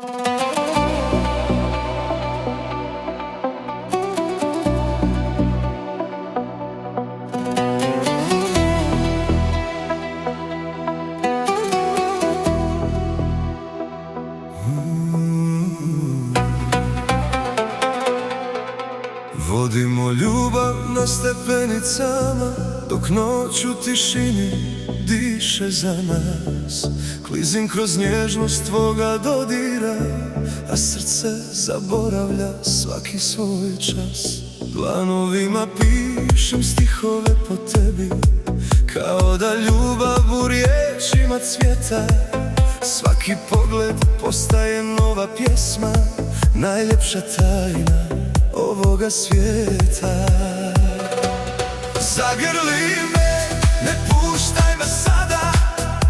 Vodimo ljubav na stepenicama, dok noć u tišini diše za nas. Klizim kroz nježnost tvoga dodira, a srce zaboravlja svaki svoj čas. Dlanovima pišem stihove po tebi, kao da ljubav u riječima cvjeta. Svaki pogled postaje nova pjesma, najljepša tajna ovoga svijeta. Zagrli me, ne puštaj me sada,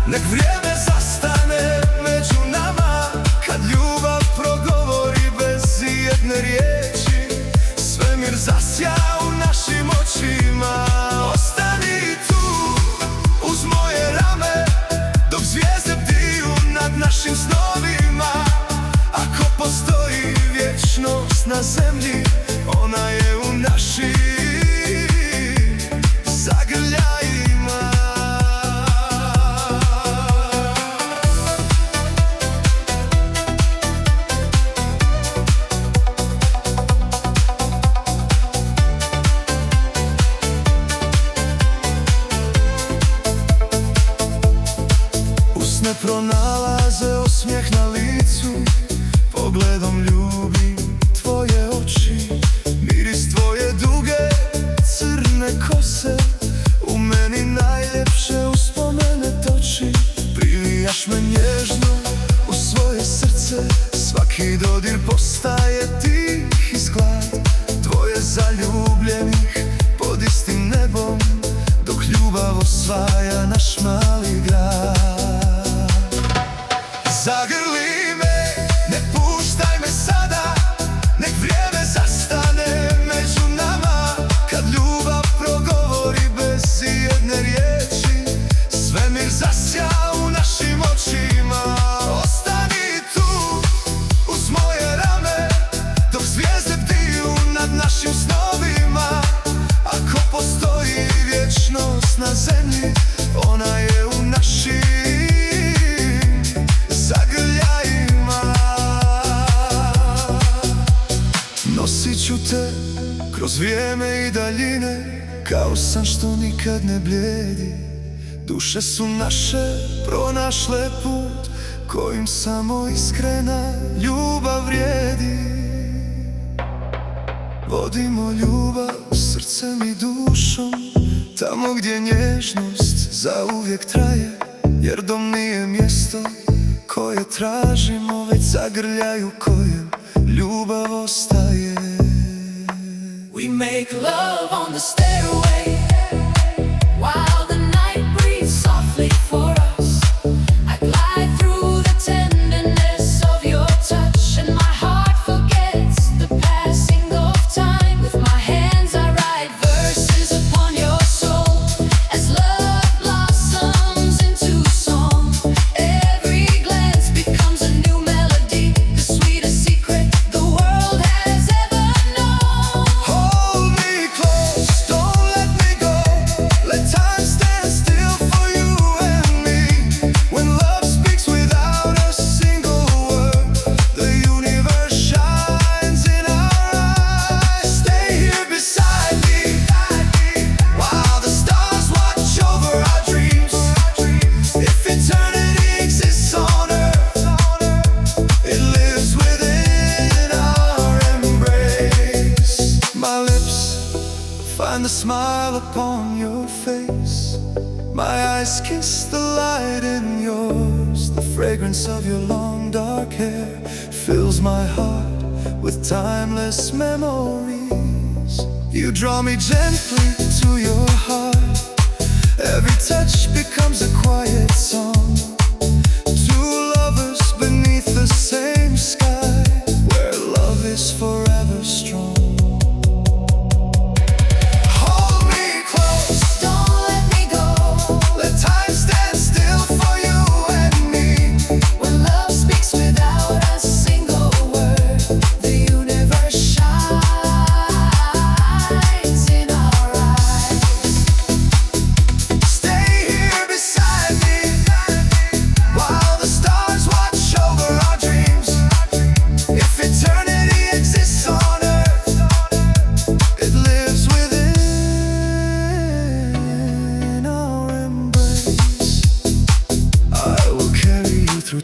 nek vrijeme zastane među nama. Kad ljubav progovori bez ijedne riječi, svemir zasja u našim očima. Ostani tu uz moje rame, dok zvijezde bdiju nad našim snovima. Ako postoji vječnost na zemlji, ona je u našim zagrljajima. Usne pronalaze osmijeh na licu, pogledom ljubim tvoje oči. Miris tvoje duge crne kose u meni najljepše uspomene toči. Prilijaš me nježno u svoje srce, svaki dodir postaje tih izglad. Dvoje zaljubljenih pod istim nebom, dok ljubav osvaja naš mali grad. Zagrli me, ne puštaj me sada, nek vrijeme zastane među nama. Kad ljubav progovori bez ijedne riječi, svemir zasja u našim očima. Ostani tu uz moje rame, dok zvijezde bdiju nad našim snovima. Ako postoji vječnost na zemlji, ona je u našim zagrljajima. Nosit ću te kroz vrijeme i daljine, kao san što nikad ne blijedi. Duše su naše pronašle put, kojim samo iskrena ljubav vrijedi. Vodimo ljubav srcem i dušom, tamo gdje nježnost zauvijek traje. Jer dom nije mjesto koje tražimo, već zagrljaj u kojem ljubav ostaje. We make love on the stairway, while the night breathes softly for us. I glide through the tenderness of your touch, and my heart forgets the passing of time. With my hands I write verses upon your soul, as love blossoms into song. Every glance becomes a new melody, the sweetest secret the world has ever known. Hold me close, don't let me go. Let time stand still for you and me. When love speaks without a single word, the universe shines in our eyes. Stay here beside me, while the stars watch over our dreams. If eternity exists on earth, it lives within our embrace. My lips find the smile upon your face, my eyes kiss the light in yours. The fragrance of your long dark hair fills my heart with timeless memories. You draw me gently to your heart, every touch becomes a quiet song. Two lovers beneath the same sky, where love is forever strong. Hold me close, Don't let me go. let time stand still for you and me. When love speaks without a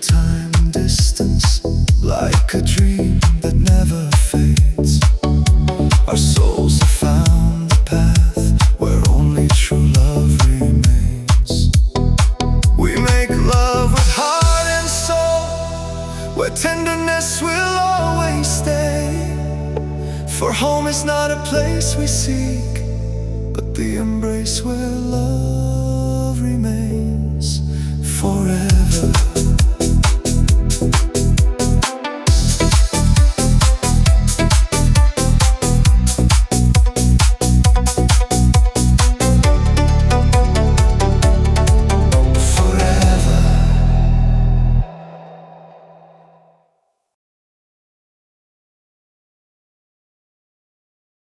time and distance, like a dream that never fades. Our souls have found the path where only true love remains. We make love with heart and soul, where tenderness will always stay. For home is not a place we seek, but the embrace where love remains forever.